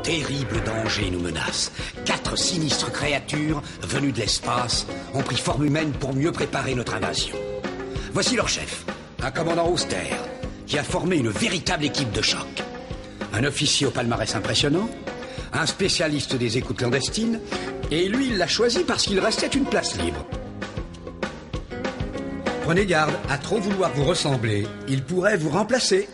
terrible danger nous menace. 4 sinistres créatures venues de l'espace ont pris forme humaine pour mieux préparer notre invasion. Voici leur chef, un commandant austère, qui a formé une véritable équipe de choc. Un officier au palmarès impressionnant, un spécialiste des écoutes clandestines, et lui, il l'a choisi parce qu'il restait une place libre. Prenez garde, à trop vouloir vous ressembler, il pourrait vous remplacer.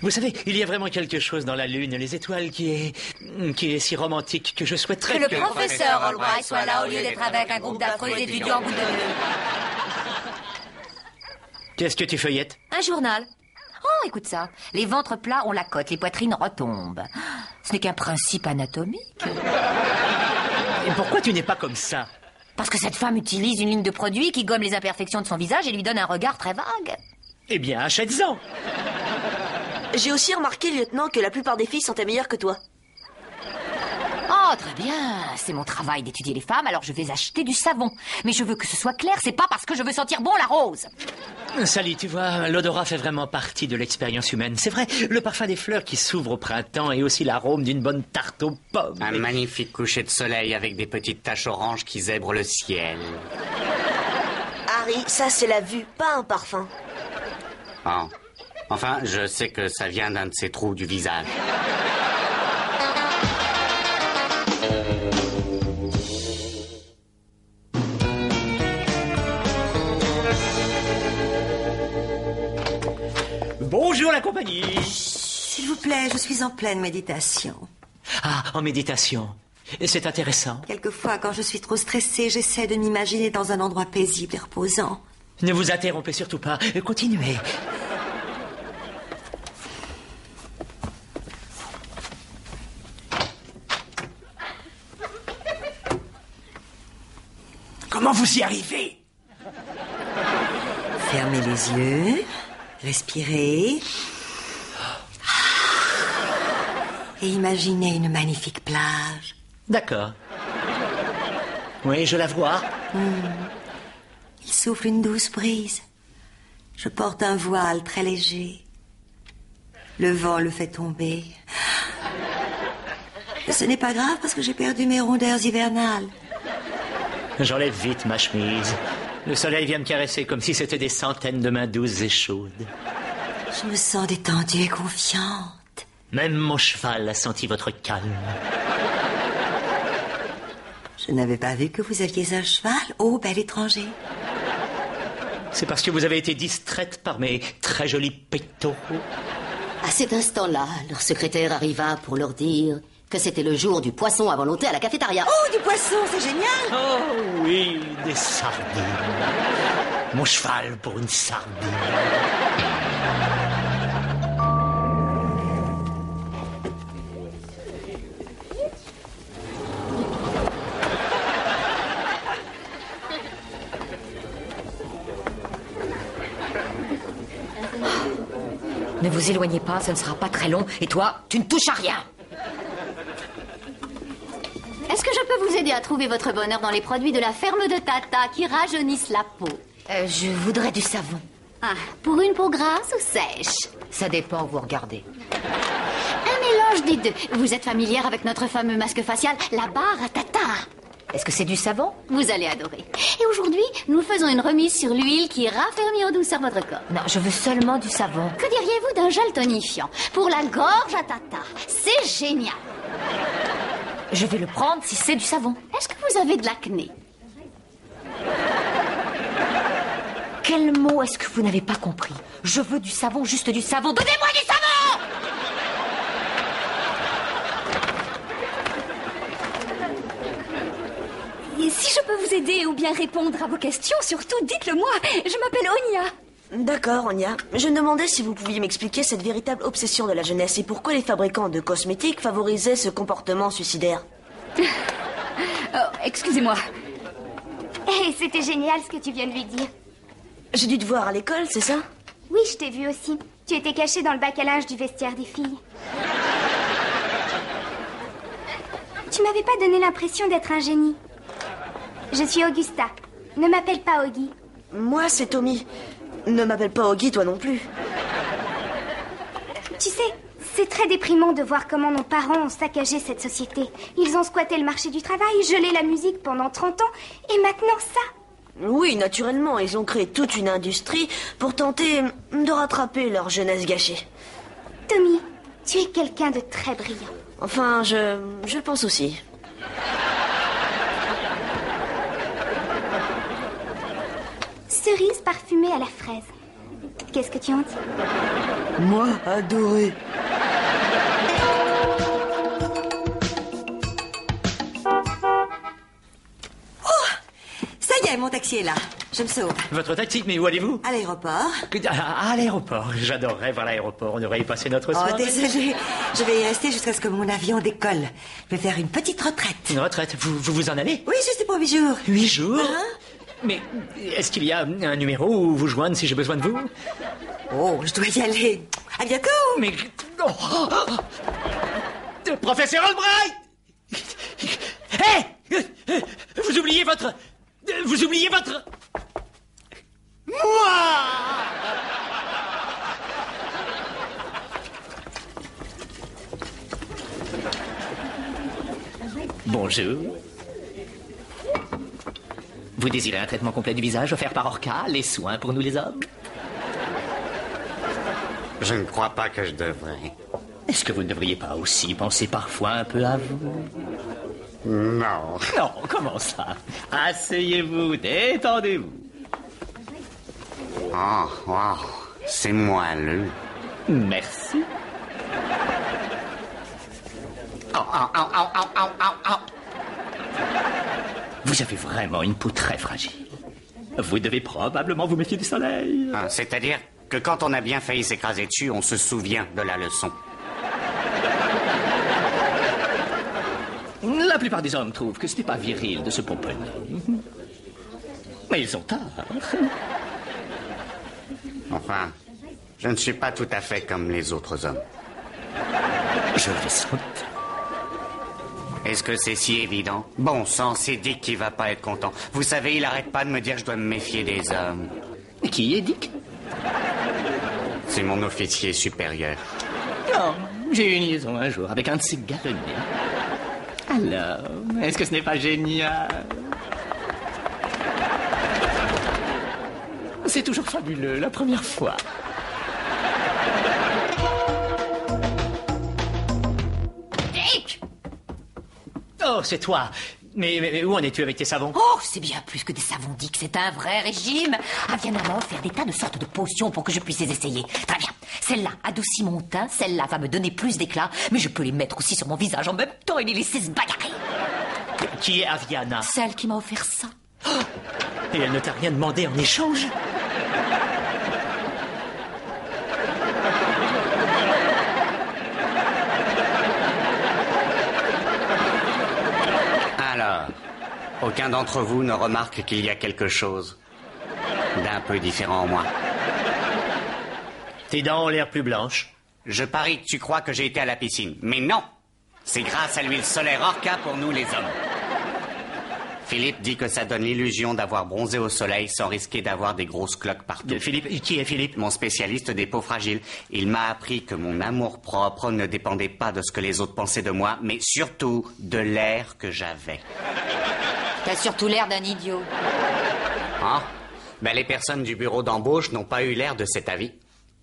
Vous savez, il y a vraiment quelque chose dans la Lune, les étoiles, qui est si romantique que je souhaiterais que le professeur Albright soit là au lieu d'être avec un groupe d'affreux étudiants boudonneux. Qu'est-ce que tu feuillettes? Un journal. Oh, écoute ça. Les ventres plats ont la cote, les poitrines retombent. Ce n'est qu'un principe anatomique. Et pourquoi tu n'es pas comme ça? Parce que cette femme utilise une ligne de produit qui gomme les imperfections de son visage et lui donne un regard très vague. Eh bien, achète-en. J'ai aussi remarqué, lieutenant, que la plupart des filles sentaient meilleures que toi. Oh, très bien. C'est mon travail d'étudier les femmes, alors je vais acheter du savon. Mais je veux que ce soit clair, c'est pas parce que je veux sentir bon la rose. Sally, tu vois, l'odorat fait vraiment partie de l'expérience humaine. C'est vrai, le parfum des fleurs qui s'ouvrent au printemps et aussi l'arôme d'une bonne tarte aux pommes. Un magnifique coucher de soleil avec des petites taches oranges qui zèbrent le ciel. Harry, ça c'est la vue, pas un parfum. Oh. Enfin, je sais que ça vient d'un de ces trous du visage. Bonjour la compagnie. S'il vous plaît, je suis en pleine méditation. Ah, en méditation. C'est intéressant. Quelquefois, quand je suis trop stressée, j'essaie de m'imaginer dans un endroit paisible et reposant. Ne vous interrompez surtout pas. Continuez. Comment vous y arrivez? Fermez les yeux, respirez. Et imaginez une magnifique plage. D'accord. Oui, je la vois. Il souffle une douce brise. Je porte un voile très léger. Le vent le fait tomber. Et ce n'est pas grave parce que j'ai perdu mes rondeurs hivernales. J'enlève vite ma chemise. Le soleil vient me caresser comme si c'était des centaines de mains douces et chaudes. Je me sens détendue et confiante. Même mon cheval a senti votre calme. Je n'avais pas vu que vous aviez un cheval. Oh, bel étranger. C'est parce que vous avez été distraite par mes très jolis pectoraux. À cet instant-là, leur secrétaire arriva pour leur dire que c'était le jour du poisson à volonté à la cafétéria. Oh, du poisson, c'est génial! Oh oui, des sardines. Mon cheval pour une sardine. Ne vous éloignez pas, ça ne sera pas très long. Et toi, tu ne touches à rien. Est-ce que je peux vous aider à trouver votre bonheur dans les produits de la ferme de Tata qui rajeunissent la peau? Je voudrais du savon. Ah, pour une peau grasse ou sèche? Ça dépend où vous regardez. Un mélange des deux. Vous êtes familière avec notre fameux masque facial, la barre à Tata? Est-ce que c'est du savon? Vous allez adorer. Et aujourd'hui, nous faisons une remise sur l'huile qui raffermit en douceur votre corps. Non, je veux seulement du savon. Que diriez-vous d'un gel tonifiant pour la gorge à Tata? C'est génial. Je vais le prendre si c'est du savon. Est-ce que vous avez de l'acné? Quel mot est-ce que vous n'avez pas compris? Je veux du savon, juste du savon. Donnez-moi du savon! Et si je peux vous aider ou bien répondre à vos questions, surtout dites-le moi. Je m'appelle Onia. D'accord, Onya. Je me demandais si vous pouviez m'expliquer cette véritable obsession de la jeunesse et pourquoi les fabricants de cosmétiques favorisaient ce comportement suicidaire. Oh, excusez-moi. Hé, c'était génial ce que tu viens de lui dire. J'ai dû te voir à l'école, c'est ça? Oui, je t'ai vu aussi. Tu étais caché dans le bac à linge du vestiaire des filles. Tu m'avais pas donné l'impression d'être un génie. Je suis Augusta. Ne m'appelle pas Augie. Moi, c'est Tommy. Ne m'appelle pas Augie, toi non plus. Tu sais, c'est très déprimant de voir comment nos parents ont saccagé cette société. Ils ont squatté le marché du travail, gelé la musique pendant 30 ans, et maintenant ça. Oui, naturellement, ils ont créé toute une industrie pour tenter de rattraper leur jeunesse gâchée. Tommy, tu es quelqu'un de très brillant. Enfin, je le pense aussi. Cerise parfumée à la fraise. Qu'est-ce que tu en dis? Moi, adoré. Ça y est, mon taxi est là. Je me sauve. Votre taxi, mais où allez-vous? À l'aéroport. À l'aéroport. J'adorerais voir l'aéroport. On aurait y passé notre soirée. Oh, désolé. Je vais y rester jusqu'à ce que mon avion décolle. Je vais faire une petite retraite. Une retraite? Vous en allez? Oui, juste pour 8 jours. 8 jours? Hein? Mais est-ce qu'il y a un numéro où vous joindre si j'ai besoin de vous? Oh, je dois y aller. À bientôt. Mais... Oh. Professeur Albright! Hé! Vous oubliez votre... Moi! Bonjour. Vous désirez un traitement complet du visage offert par Orca, les soins pour nous les hommes? Je ne crois pas que je devrais. Est-ce que vous ne devriez pas aussi penser parfois un peu à vous? Non. Non, comment ça? Asseyez-vous, détendez-vous. Oh, wow. C'est moelleux. Merci. Vous avez vraiment une peau très fragile. Vous devez probablement vous méfier du soleil. Ah, c'est-à-dire que quand on a bien failli s'écraser dessus, on se souvient de la leçon. La plupart des hommes trouvent que ce n'est pas viril de se pomponner. Mais ils ont tort. Enfin, je ne suis pas tout à fait comme les autres hommes. Je le sens. Est-ce que c'est si évident? Bon sang, c'est Dick qui va pas être content. Vous savez, il arrête pas de me dire que je dois me méfier des hommes. Qui est Dick? C'est mon officier supérieur. Non, j'ai eu une liaison un jour avec un de ces galonnés. Alors, est-ce que ce n'est pas génial? C'est toujours fabuleux, la première fois. Dick! Oh, c'est toi. Mais où en es-tu avec tes savons? Oh, c'est bien plus que des savons, Dick. C'est un vrai régime. Aviana m'a offert des tas de sortes de potions pour que je puisse les essayer. Très bien. Celle-là adoucit mon teint. Celle-là va me donner plus d'éclat. Mais je peux les mettre aussi sur mon visage en même temps et les laisser se bagarrer. Qui est Aviana? Celle qui m'a offert ça. Et elle ne t'a rien demandé en échange? Alors, aucun d'entre vous ne remarque qu'il y a quelque chose d'un peu différent en moi. Tes dents ont l'air plus blanches. Je parie que tu crois que j'ai été à la piscine. Mais non! C'est grâce à l'huile solaire Orca pour nous les hommes. Philippe dit que ça donne l'illusion d'avoir bronzé au soleil sans risquer d'avoir des grosses cloques partout. Philippe, qui est Philippe? Mon spécialiste des peaux fragiles. Il m'a appris que mon amour-propre ne dépendait pas de ce que les autres pensaient de moi, mais surtout de l'air que j'avais. T'as surtout l'air d'un idiot. Ah, ben les personnes du bureau d'embauche n'ont pas eu l'air de cet avis.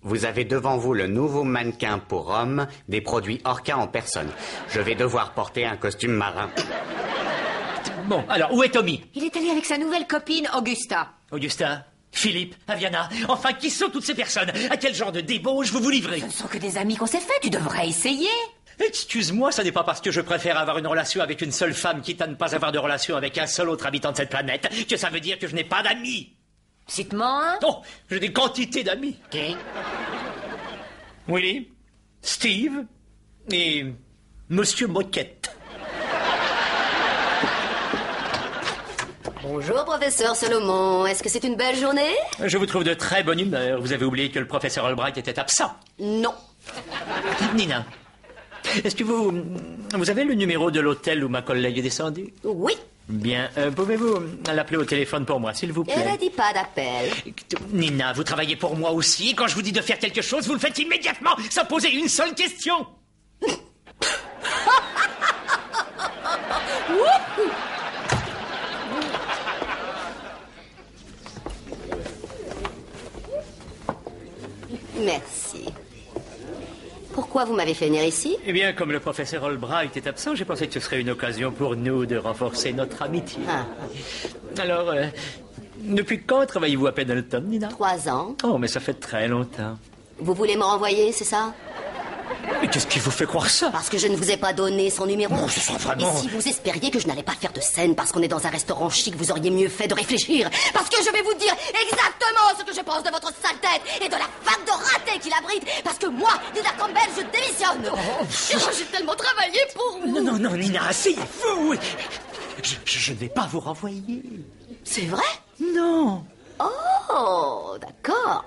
Vous avez devant vous le nouveau mannequin pour hommes des produits Orca en personne. Je vais devoir porter un costume marin. Bon, alors, où est Tommy? Il est allé avec sa nouvelle copine, Augusta. Augustin, Philippe, Aviana, enfin, qui sont toutes ces personnes? À quel genre de débauche vous vous livrez? Ce ne sont que des amis qu'on s'est fait. Tu devrais essayer. Excuse-moi, ça n'est pas parce que je préfère avoir une relation avec une seule femme quitte à ne pas avoir de relation avec un seul autre habitant de cette planète que ça veut dire que je n'ai pas d'amis. Cite-moi un. Oh, j'ai des quantités d'amis. Qui? Willy, Steve et Monsieur Moquette. Bonjour, professeur Solomon. Est-ce que c'est une belle journée? Je vous trouve de très bonne humeur. Vous avez oublié que le professeur Albright était absent. Non. Nina, est-ce que vous avez le numéro de l'hôtel où ma collègue est descendue? Oui. Bien, pouvez-vous l'appeler au téléphone pour moi, s'il vous plaît? Elle a dit pas d'appel. Nina, vous travaillez pour moi aussi, et quand je vous dis de faire quelque chose, vous le faites immédiatement, sans poser une seule question. Merci. Pourquoi vous m'avez fait venir ici? Eh bien, comme le professeur Albright est absent, j'ai pensé que ce serait une occasion pour nous de renforcer notre amitié. Ah. Alors, depuis quand travaillez-vous à Pendleton, Nina? 3 ans. Oh, mais ça fait très longtemps. Vous voulez me renvoyer, c'est ça? Mais qu'est-ce qui vous fait croire ça? Parce que je ne vous ai pas donné son numéro. Non, ce sera vraiment... Et si vous espériez que je n'allais pas faire de scène parce qu'on est dans un restaurant chic, vous auriez mieux fait de réfléchir. Parce que je vais vous dire exactement ce que je pense de votre sale tête et de la femme de raté qui l'abrite. Parce que moi, Nina Campbell, je démissionne. J'ai tellement travaillé pour vous. Non, Nina, asseyez-vous. Je ne vais pas vous renvoyer. C'est vrai? Non. Oh, d'accord.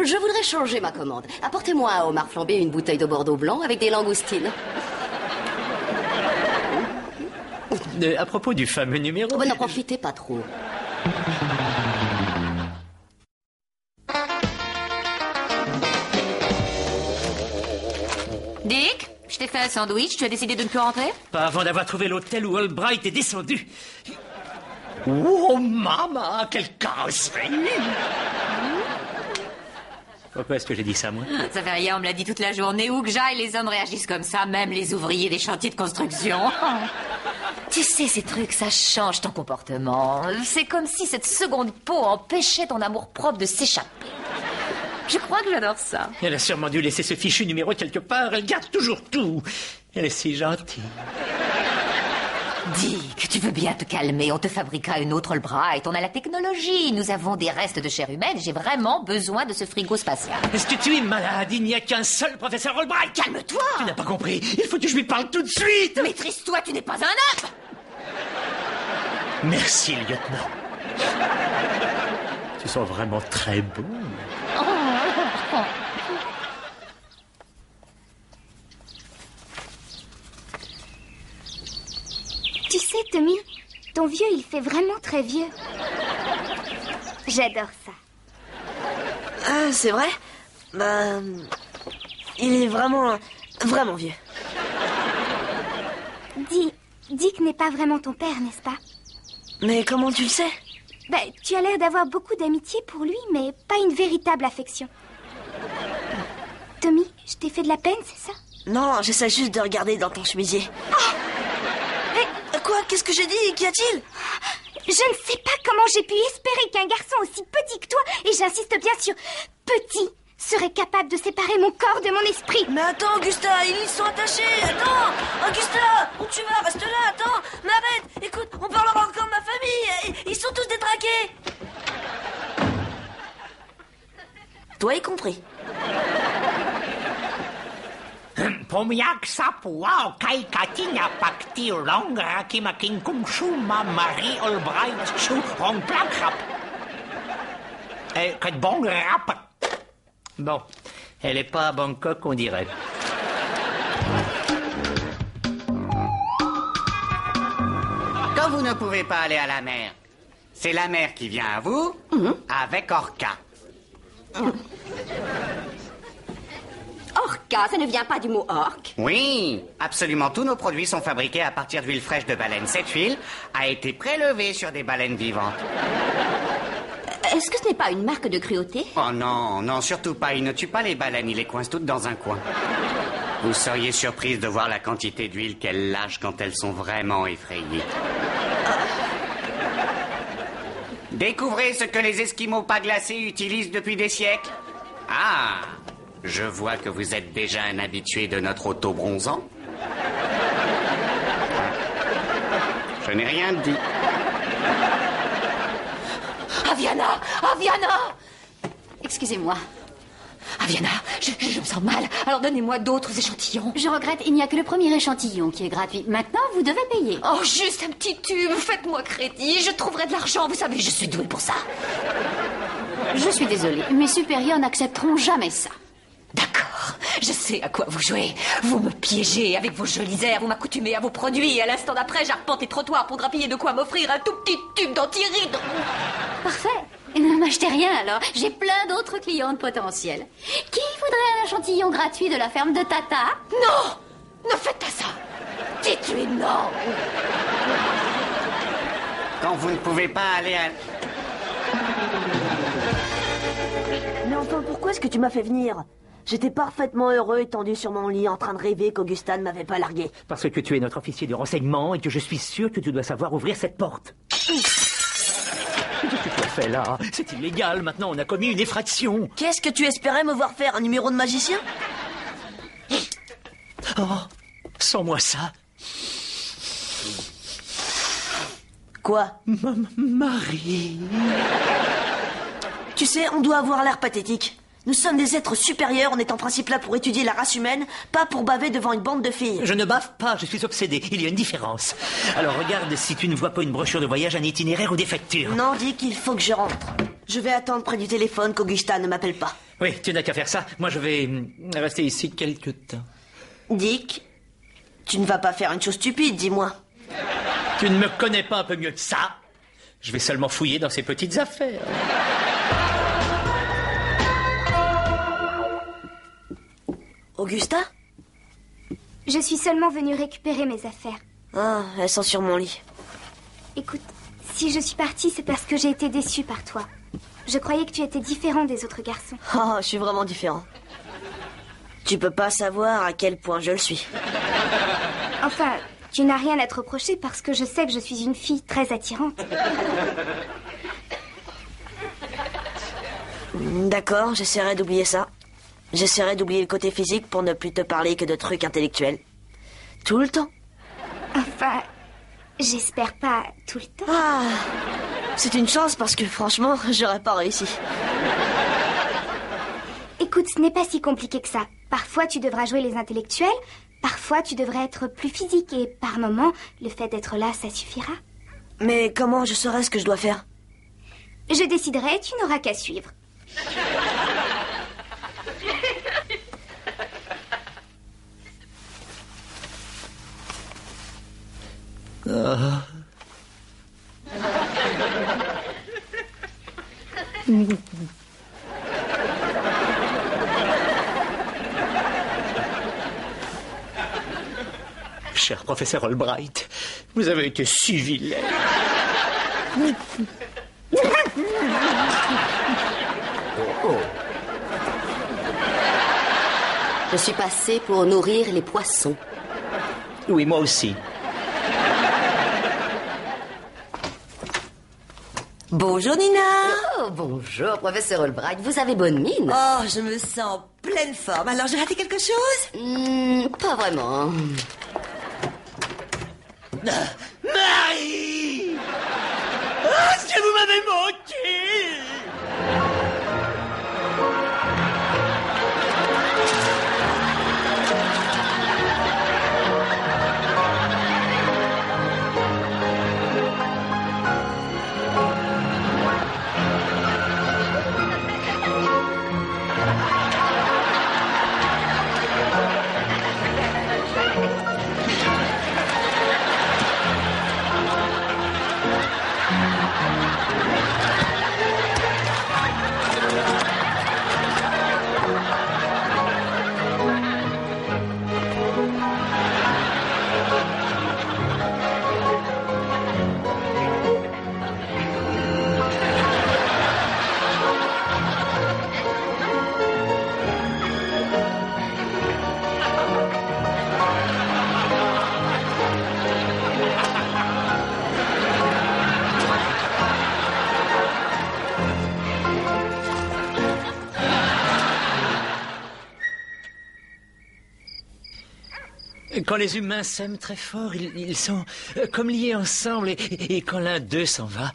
Je voudrais changer ma commande. Apportez-moi un homard flambé et une bouteille de Bordeaux blanc avec des langoustines. À propos du fameux numéro... Oh, n'en profitez pas trop. Dick, je t'ai fait un sandwich, tu as décidé de ne plus rentrer? Pas avant d'avoir trouvé l'hôtel où Albright est descendu. Oh, maman, quelle carrosserie! Pourquoi est-ce que j'ai dit ça, moi? Ça fait rien, on me l'a dit toute la journée. Où que j'aille, les hommes réagissent comme ça, même les ouvriers des chantiers de construction. Tu sais, ces trucs, ça change ton comportement. C'est comme si cette seconde peau empêchait ton amour-propre de s'échapper. Je crois que j'adore ça. Elle a sûrement dû laisser ce fichu numéro quelque part. Elle garde toujours tout. Elle est si gentille. Dick, tu veux bien te calmer. On te fabriquera une autre Albright. On a la technologie. Nous avons des restes de chair humaine. J'ai vraiment besoin de ce frigo spatial. Est-ce que tu es malade? Il n'y a qu'un seul professeur Albright. Calme-toi. Tu n'as pas compris. Il faut que je lui parle tout de suite. Maîtrise-toi, tu n'es pas un œuf. Merci, lieutenant. Tu sens vraiment très beau. Tu sais, Tommy, ton vieux, il fait vraiment très vieux. J'adore ça. Ah, c'est vrai? Bah... il est vraiment vieux. Dick n'est pas vraiment ton père, n'est-ce pas? Mais comment tu le sais? Ben, tu as l'air d'avoir beaucoup d'amitié pour lui, mais pas une véritable affection. Tommy, je t'ai fait de la peine, c'est ça? Non, j'essaie juste de regarder dans ton chemisier. Oh! Quoi? Qu'est-ce que j'ai dit? Qu'y a-t-il? Je ne sais pas comment j'ai pu espérer qu'un garçon aussi petit que toi, et j'insiste bien sur petit, serait capable de séparer mon corps de mon esprit. Mais attends, Augusta, ils sont attachés. Attends, Augusta, où tu vas? Reste là, attends. Mais arrête, écoute, on parlera encore de ma famille. Ils sont tous détraqués. Toi y compris. Pomiak sapua kai katina pakti long rakimakin kumshuma Marie Albright chu rong plak rap. Quel bon rap. Bon, elle est pas à Bangkok, on dirait. Quand vous ne pouvez pas aller à la mer, c'est la mer qui vient à vous avec Orca. Orca, ça ne vient pas du mot orque? Oui, absolument tous nos produits sont fabriqués à partir d'huile fraîche de baleine. Cette huile a été prélevée sur des baleines vivantes. Est-ce que ce n'est pas une marque de cruauté? Oh non, surtout pas. Il ne tue pas les baleines, il les coince toutes dans un coin. Vous seriez surprise de voir la quantité d'huile qu'elles lâchent quand elles sont vraiment effrayées. Découvrez ce que les Esquimaux pas glacés utilisent depuis des siècles. Ah, je vois que vous êtes déjà un habitué de notre auto-bronzant. Je n'ai rien dit. Aviana! Aviana! Excusez-moi. Aviana, je me sens mal. Alors donnez-moi d'autres échantillons. Je regrette, il n'y a que le premier échantillon qui est gratuit. Maintenant, vous devez payer. Oh, juste un petit tube. Faites-moi crédit. Je trouverai de l'argent. Vous savez, je suis douée pour ça. Je suis désolée, mes supérieurs n'accepteront jamais ça. D'accord, je sais à quoi vous jouez. Vous me piégez avec vos jolis airs, vous m'accoutumez à vos produits. Et à l'instant d'après, j'arpente les trottoirs pour grappiller de quoi m'offrir un tout petit tube d'anti-rides. Parfait. Ne m'achetez rien alors. J'ai plein d'autres clientes potentielles. Qui voudrait un échantillon gratuit de la ferme de Tata? Non! Ne faites pas ça! Dites-lui non! Quand vous ne pouvez pas aller à... Mais enfin, pourquoi est-ce que tu m'as fait venir? J'étais parfaitement heureux étendu sur mon lit en train de rêver qu'Augustin ne m'avait pas largué. Parce que tu es notre officier du renseignement et que je suis sûr que tu dois savoir ouvrir cette porte. Qu'est-ce que tu as fait là? C'est illégal, maintenant on a commis une effraction. Qu'est-ce que tu espérais me voir faire, un numéro de magicien? Oh, sans-moi ça. Quoi? Marie. Tu sais, on doit avoir l'air pathétique. Nous sommes des êtres supérieurs, on est en principe là pour étudier la race humaine, pas pour baver devant une bande de filles. Je ne bave pas, je suis obsédé. Il y a une différence. Alors regarde si tu ne vois pas une brochure de voyage, un itinéraire ou des factures. Non, dis qu'il faut que je rentre. Je vais attendre près du téléphone qu'Augustin ne m'appelle pas. Oui, tu n'as qu'à faire ça. Moi, je vais rester ici quelque temps. Dick, tu ne vas pas faire une chose stupide, dis-moi. Tu ne me connais pas un peu mieux que ça? Je vais seulement fouiller dans ces petites affaires. Augustin? Je suis seulement venue récupérer mes affaires. Ah, elles sont sur mon lit. Écoute, si je suis partie, c'est parce que j'ai été déçue par toi. Je croyais que tu étais différent des autres garçons. Oh, je suis vraiment différent. Tu peux pas savoir à quel point je le suis. Enfin, tu n'as rien à te reprocher parce que je sais que je suis une fille très attirante. D'accord, j'essaierai d'oublier ça. J'essaierai d'oublier le côté physique pour ne plus te parler que de trucs intellectuels. Tout le temps. Enfin, j'espère pas tout le temps. Ah, c'est une chance parce que franchement, j'aurais pas réussi. Écoute, ce n'est pas si compliqué que ça. Parfois, tu devras jouer les intellectuels. Parfois, tu devrais être plus physique. Et par moments, le fait d'être là, ça suffira. Mais comment je saurais ce que je dois faire? Je déciderai, tu n'auras qu'à suivre. Cher professeur Albright, vous avez été si vilain. Je suis passée pour nourrir les poissons. Oui, moi aussi. Bonjour Nina. Oh, bonjour, professeur Albright. Vous avez bonne mine. Oh, je me sens en pleine forme. Alors, j'ai raté quelque chose? Pas vraiment. Marie! Ah, est-ce que vous m'avez manqué? Quand les humains s'aiment très fort, ils sont comme liés ensemble et quand l'un d'eux s'en va,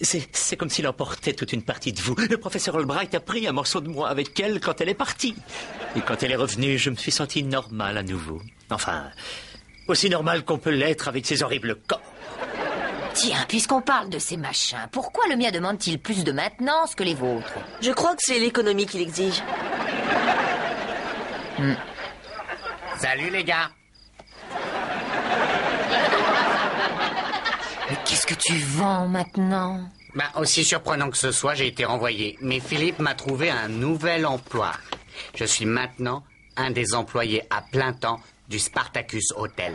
c'est comme s'il emportait toute une partie de vous. Le professeur Albright a pris un morceau de moi avec elle quand elle est partie. Et quand elle est revenue, je me suis senti normal à nouveau. Enfin, aussi normal qu'on peut l'être avec ces horribles corps. Tiens, puisqu'on parle de ces machins, pourquoi le mien demande-t-il plus de maintenance que les vôtres? Je crois que c'est l'économie qui l'exige. Salut les gars. Mais qu'est-ce que tu vends maintenant? Aussi surprenant que ce soit, j'ai été renvoyé. Mais Philippe m'a trouvé un nouvel emploi. Je suis maintenant un des employés à plein temps du Spartacus Hotel.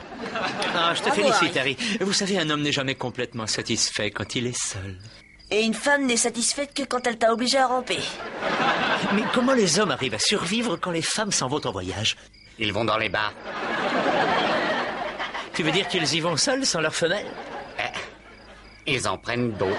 Ah, je te félicite, Harry. Vous savez, un homme n'est jamais complètement satisfait quand il est seul. Et une femme n'est satisfaite que quand elle t'a obligé à ramper. Mais comment les hommes arrivent à survivre quand les femmes s'en vont en voyage? Ils vont dans les bars. Tu veux dire qu'ils y vont seuls, sans leurs femelles? Ils en prennent d'autres.